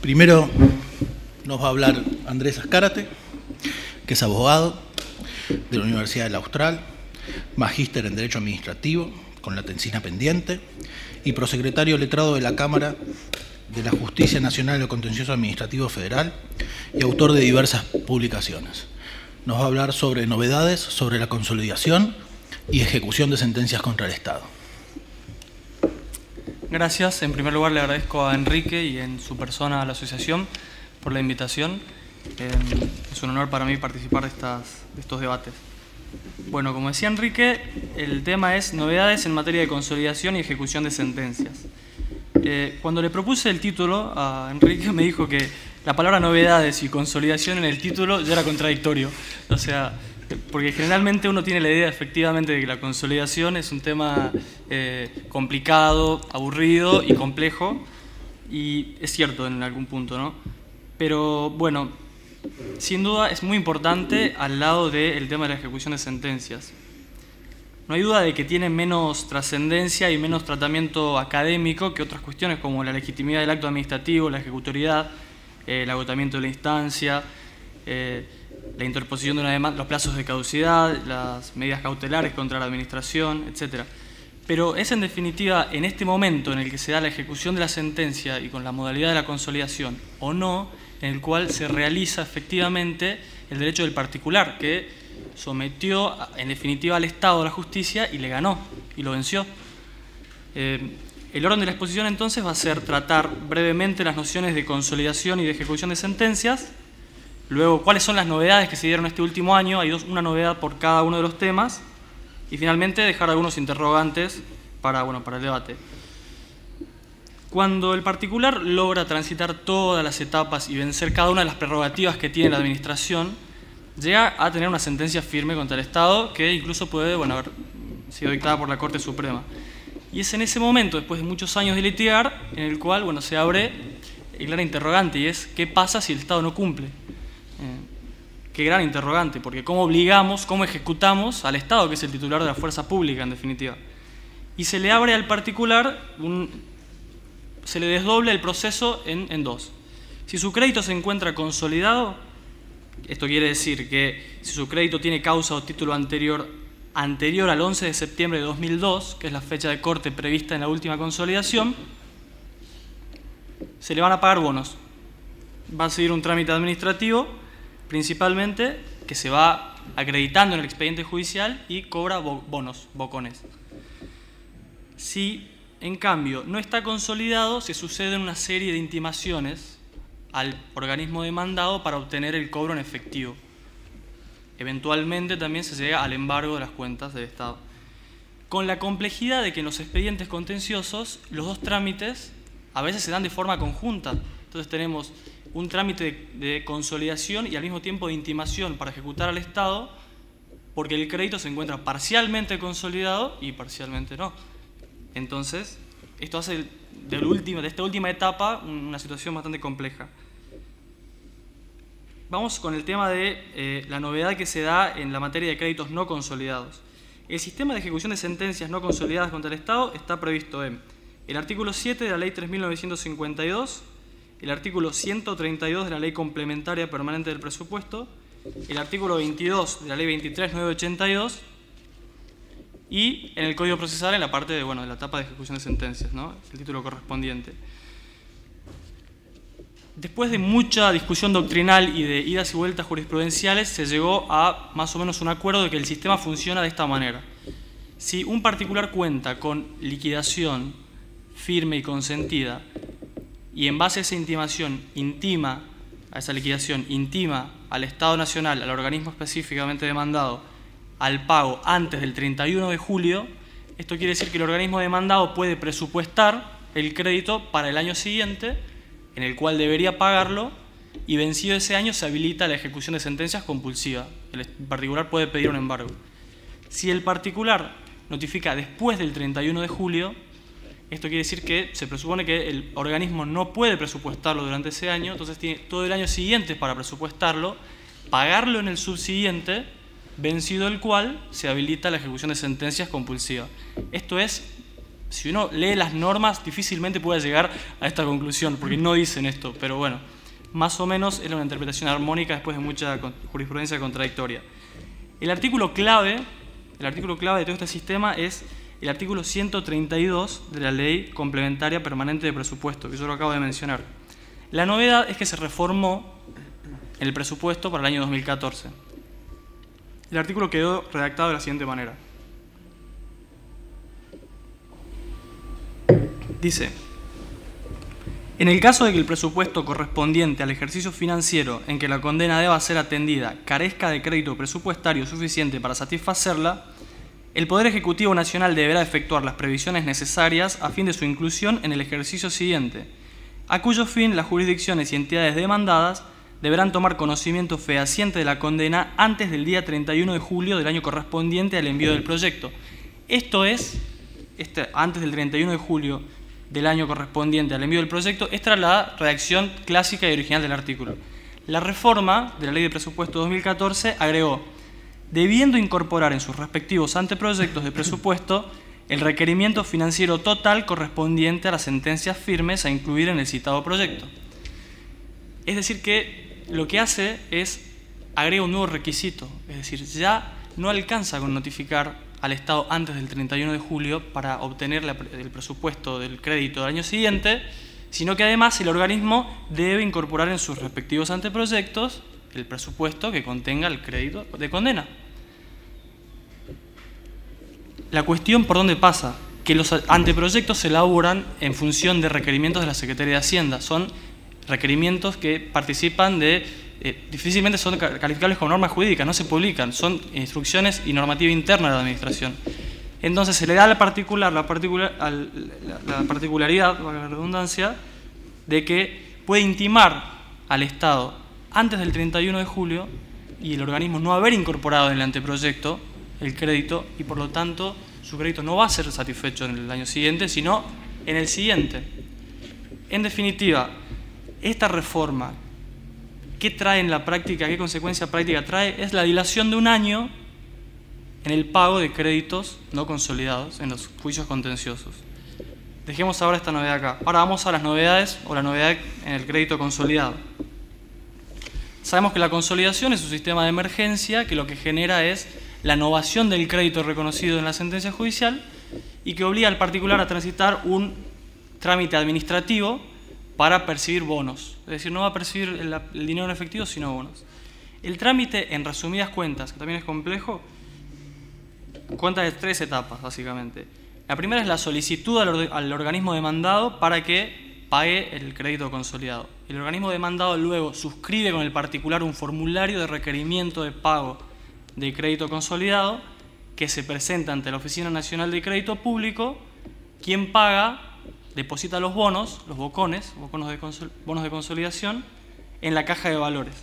Primero nos va a hablar Andrés Azcárate, que es abogado de la Universidad del Austral, magíster en Derecho Administrativo, con la tesis pendiente, y prosecretario letrado de la Cámara de la Justicia Nacional y el Contencioso Administrativo Federal y autor de diversas publicaciones. Nos va a hablar sobre novedades sobre la consolidación y ejecución de sentencias contra el Estado. Gracias. En primer lugar, le agradezco a Enrique y en su persona a la asociación por la invitación. Es un honor para mí participar de estos debates. Bueno, como decía Enrique, el tema es novedades en materia de consolidación y ejecución de sentencias. Cuando le propuse el título a Enrique, me dijo que la palabra novedades y consolidación en el título ya era contradictorio. O sea, porque generalmente uno tiene la idea efectivamente de que la consolidación es un tema complicado, aburrido y complejo, y es cierto en algún punto, ¿no? Pero bueno, sin duda es muy importante al lado del tema de la ejecución de sentencias. No hay duda de que tiene menos trascendencia y menos tratamiento académico que otras cuestiones como la legitimidad del acto administrativo, la ejecutoriedad, el agotamiento de la instancia, la interposición de una demanda, los plazos de caducidad, las medidas cautelares contra la administración, etc. Pero es en definitiva en este momento en el que se da la ejecución de la sentencia y con la modalidad de la consolidación o no, en el cual se realiza efectivamente el derecho del particular, que sometió en definitiva al Estado a la justicia y le ganó y lo venció. El orden de la exposición entonces va a ser tratar brevemente las nociones de consolidación y de ejecución de sentencias, luego cuáles son las novedades que se dieron este último año, hay una novedad por cada uno de los temas, y finalmente dejar algunos interrogantes para el debate. Cuando el particular logra transitar todas las etapas y vencer cada una de las prerrogativas que tiene la administración, llega a tener una sentencia firme contra el Estado que incluso puede haber sido dictada por la Corte Suprema. Y es en ese momento, después de muchos años de litigar, en el cual se abre el gran interrogante, y es ¿qué pasa si el Estado no cumple? Qué gran interrogante, porque ¿cómo obligamos, cómo ejecutamos al Estado, que es el titular de la fuerza pública en definitiva? Y se le abre al particular, se le desdobla el proceso en dos. Si su crédito se encuentra consolidado, esto quiere decir que si su crédito tiene causa o título anterior al 11 de septiembre de 2002, que es la fecha de corte prevista en la última consolidación, se le van a pagar bonos. Va a seguir un trámite administrativo, principalmente, que se va acreditando en el expediente judicial y cobra bonos, bocones. Si, en cambio, no está consolidado, se suceden una serie de intimaciones al organismo demandado para obtener el cobro en efectivo. Eventualmente también se llega al embargo de las cuentas del Estado. Con la complejidad de que en los expedientes contenciosos los dos trámites a veces se dan de forma conjunta. Entonces tenemos un trámite de consolidación y al mismo tiempo de intimación para ejecutar al Estado, porque el crédito se encuentra parcialmente consolidado y parcialmente no. Entonces, esto hace de esta última etapa una situación bastante compleja. Vamos con el tema de la novedad que se da en la materia de créditos no consolidados. El sistema de ejecución de sentencias no consolidadas contra el Estado está previsto en el artículo 7 de la Ley 3.952, el artículo 132 de la Ley Complementaria Permanente del Presupuesto, el artículo 22 de la Ley 23.982 y en el Código Procesal en la parte de la etapa de ejecución de sentencias, ¿no? El título correspondiente. Después de mucha discusión doctrinal y de idas y vueltas jurisprudenciales, se llegó a más o menos un acuerdo de que el sistema funciona de esta manera. Si un particular cuenta con liquidación firme y consentida, y en base a esa intimación intima al Estado Nacional, al organismo específicamente demandado, al pago antes del 31 de julio, esto quiere decir que el organismo demandado puede presupuestar el crédito para el año siguiente, en el cual debería pagarlo, y vencido ese año se habilita la ejecución de sentencias compulsiva. El particular puede pedir un embargo. Si el particular notifica después del 31 de julio, esto quiere decir que se presupone que el organismo no puede presupuestarlo durante ese año, entonces tiene todo el año siguiente para presupuestarlo, pagarlo en el subsiguiente, vencido el cual se habilita la ejecución de sentencias compulsiva. Esto es Si uno lee las normas, difícilmente puede llegar a esta conclusión, porque no dicen esto, pero bueno, más o menos es una interpretación armónica después de mucha jurisprudencia contradictoria. El artículo clave de todo este sistema es el artículo 132 de la Ley Complementaria Permanente de Presupuesto, que yo lo acabo de mencionar. La novedad es que se reformó el presupuesto para el año 2014. El artículo quedó redactado de la siguiente manera. Dice: en el caso de que el presupuesto correspondiente al ejercicio financiero en que la condena deba ser atendida carezca de crédito presupuestario suficiente para satisfacerla, el Poder Ejecutivo Nacional deberá efectuar las previsiones necesarias a fin de su inclusión en el ejercicio siguiente, a cuyo fin las jurisdicciones y entidades demandadas deberán tomar conocimiento fehaciente de la condena antes del día 31 de julio del año correspondiente al envío del proyecto. Esto es, antes del 31 de julio del año correspondiente al envío del proyecto, esta era la redacción clásica y original del artículo. La reforma de la Ley de Presupuesto 2014 agregó: debiendo incorporar en sus respectivos anteproyectos de presupuesto el requerimiento financiero total correspondiente a las sentencias firmes a incluir en el citado proyecto. Es decir, que lo que hace es agrega un nuevo requisito, es decir, ya no alcanza con notificar al Estado antes del 31 de julio para obtener el presupuesto del crédito del año siguiente, sino que además el organismo debe incorporar en sus respectivos anteproyectos el presupuesto que contenga el crédito de condena. La cuestión por dónde pasa, que los anteproyectos se elaboran en función de requerimientos de la Secretaría de Hacienda, son requerimientos que participan de, difícilmente son calificables como normas jurídicas, no se publican, son instrucciones y normativa interna de la Administración. Entonces se le da la particularidad, valga la redundancia, de que puede intimar al Estado antes del 31 de julio y el organismo no haber incorporado en el anteproyecto el crédito y por lo tanto su crédito no va a ser satisfecho en el año siguiente, sino en el siguiente. En definitiva, esta reforma, ¿qué trae en la práctica, qué consecuencia práctica trae? Es la dilación de un año en el pago de créditos no consolidados en los juicios contenciosos. Dejemos ahora esta novedad acá. Ahora vamos a las novedades o la novedad en el crédito consolidado. Sabemos que la consolidación es un sistema de emergencia que lo que genera es la novación del crédito reconocido en la sentencia judicial y que obliga al particular a transitar un trámite administrativo para percibir bonos. Es decir, no va a percibir el dinero en efectivo, sino bonos. El trámite, en resumidas cuentas, que también es complejo, cuenta de 3 etapas, básicamente. La primera es la solicitud al organismo demandado para que pague el crédito consolidado. El organismo demandado luego suscribe con el particular un formulario de requerimiento de pago de crédito consolidado que se presenta ante la Oficina Nacional de Crédito Público. Quien paga deposita los bonos, los bocones, bonos de consolidación, en la caja de valores.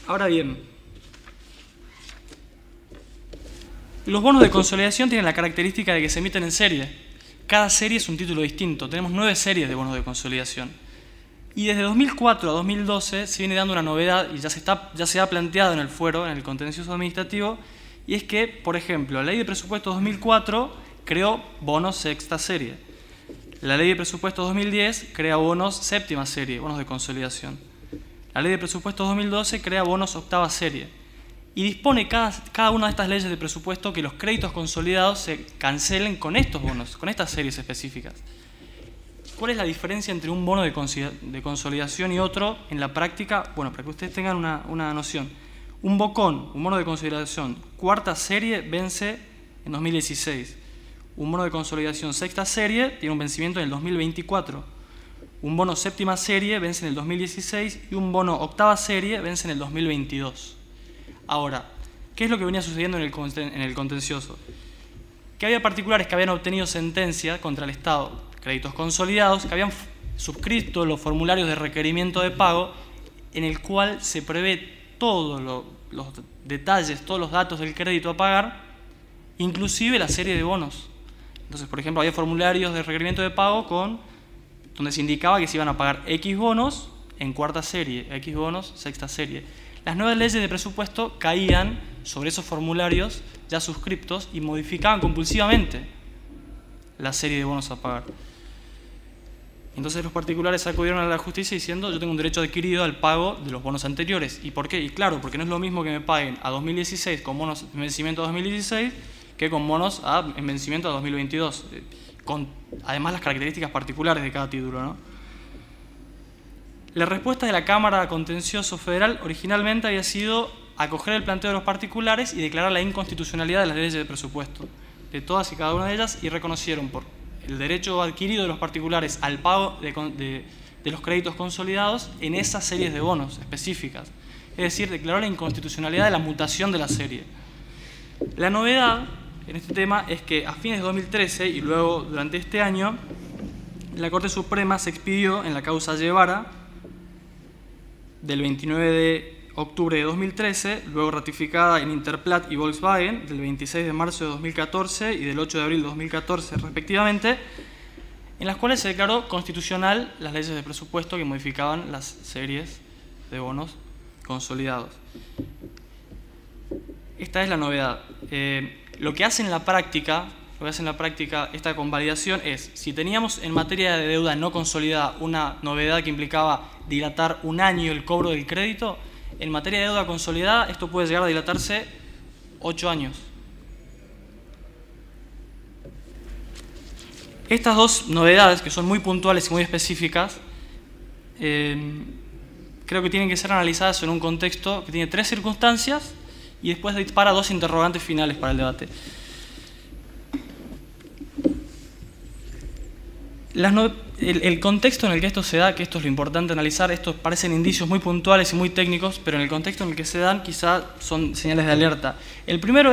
Ahora bien, los bonos de consolidación tienen la característica de que se emiten en serie. Cada serie es un título distinto. Tenemos 9 series de bonos de consolidación. Y desde 2004 a 2012 se viene dando una novedad y ya se ha planteado en el fuero, en el contencioso administrativo, y es que, por ejemplo, la Ley de Presupuesto 2004 creó bonos sexta serie. La Ley de Presupuesto 2010 crea bonos séptima serie, bonos de consolidación. La Ley de Presupuesto 2012 crea bonos octava serie. Y dispone cada una de estas leyes de presupuesto que los créditos consolidados se cancelen con estos bonos, con estas series específicas. ¿Cuál es la diferencia entre un bono de consolidación y otro en la práctica? Bueno, para que ustedes tengan una noción. Un bono de consolidación cuarta serie vence en 2016. Un bono de consolidación sexta serie tiene un vencimiento en el 2024. Un bono séptima serie vence en el 2016 y un bono octava serie vence en el 2022. Ahora, ¿qué es lo que venía sucediendo en el contencioso? Que había particulares que habían obtenido sentencia contra el Estado, créditos consolidados, que habían suscrito los formularios de requerimiento de pago en el cual se prevé todos los detalles, todos los datos del crédito a pagar, inclusive la serie de bonos. Entonces, por ejemplo, había formularios de requerimiento de pago donde se indicaba que se iban a pagar X bonos en cuarta serie, X bonos sexta serie. Las nuevas leyes de presupuesto caían sobre esos formularios ya suscriptos y modificaban compulsivamente la serie de bonos a pagar. Entonces los particulares acudieron a la justicia diciendo: yo tengo un derecho adquirido al pago de los bonos anteriores. ¿Y por qué? Y claro, porque no es lo mismo que me paguen a 2016 con bonos en vencimiento a 2016 que con bonos en vencimiento a 2022, con además las características particulares de cada título, ¿no? La respuesta de la Cámara Contencioso Federal originalmente había sido acoger el planteo de los particulares y declarar la inconstitucionalidad de las leyes de presupuesto, de todas y cada una de ellas, y reconocieron por el derecho adquirido de los particulares al pago de los créditos consolidados en esas series de bonos específicas. Es decir, declaró la inconstitucionalidad de la mutación de la serie. La novedad en este tema es que a fines de 2013 y luego durante este año, la Corte Suprema se expidió en la causa Guevara del 29 de octubre de 2013, luego ratificada en Interplat y Volkswagen del 26 de marzo de 2014 y del 8 de abril de 2014 respectivamente, en las cuales se declaró constitucional las leyes de presupuesto que modificaban las series de bonos consolidados. Esta es la novedad. Lo que hace en la práctica esta convalidación es: si teníamos en materia de deuda no consolidada una novedad que implicaba dilatar un año el cobro del crédito, en materia de deuda consolidada esto puede llegar a dilatarse 8 años. Estas dos novedades, que son muy puntuales y muy específicas, creo que tienen que ser analizadas en un contexto que tiene 3 circunstancias y después dispara 2 interrogantes finales para el debate. El contexto en el que esto se da, que esto es lo importante analizar, estos parecen indicios muy puntuales y muy técnicos, pero en el contexto en el que se dan quizá son señales de alerta. El primer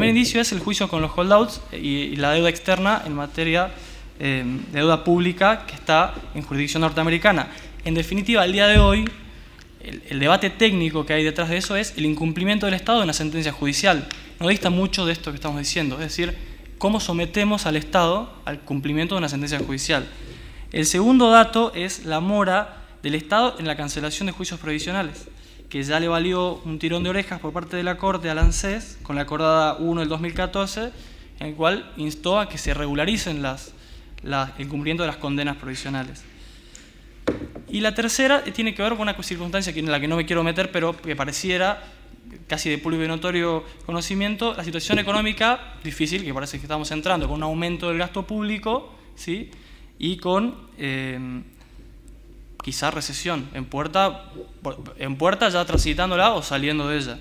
indicio es el juicio con los holdouts y la deuda externa en materia de deuda pública que está en jurisdicción norteamericana. En definitiva, al día de hoy, el debate técnico que hay detrás de eso es el incumplimiento del Estado de una sentencia judicial. No dista mucho de esto que estamos diciendo, es decir, cómo sometemos al Estado al cumplimiento de una sentencia judicial. El segundo dato es la mora del Estado en la cancelación de juicios provisionales, que ya le valió un tirón de orejas por parte de la Corte al ANSES con la acordada 1 del 2014, en el cual instó a que se regularicen el cumplimiento de las condenas provisionales. Y la tercera tiene que ver con una circunstancia en la que no me quiero meter, pero que pareciera casi de público y notorio conocimiento: la situación económica difícil que parece que estamos entrando, con un aumento del gasto público, ¿sí? Y con quizá recesión en puerta ya transitándola o saliendo de ella.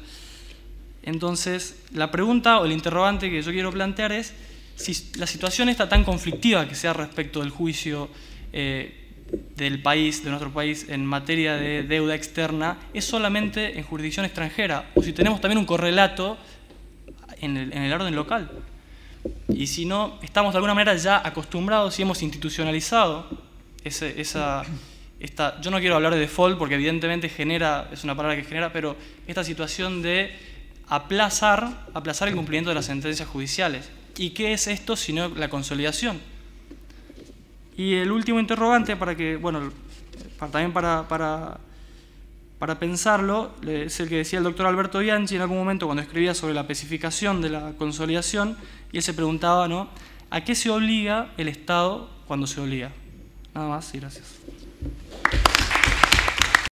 Entonces, la pregunta o el interrogante que yo quiero plantear es si la situación está tan conflictiva que sea respecto del juicio del país, de nuestro país, en materia de deuda externa, es solamente en jurisdicción extranjera, o si tenemos también un correlato en el orden local. Y si no, estamos de alguna manera ya acostumbrados y hemos institucionalizado yo no quiero hablar de default porque evidentemente es una palabra que genera, pero esta situación de aplazar el cumplimiento de las sentencias judiciales. ¿Y qué es esto sino la consolidación? Y el último interrogante, también para pensarlo, es el que decía el doctor Alberto Bianchi en algún momento cuando escribía sobre la especificación de la consolidación, y él se preguntaba, ¿no?, ¿a qué se obliga el Estado cuando se obliga? Nada más y gracias.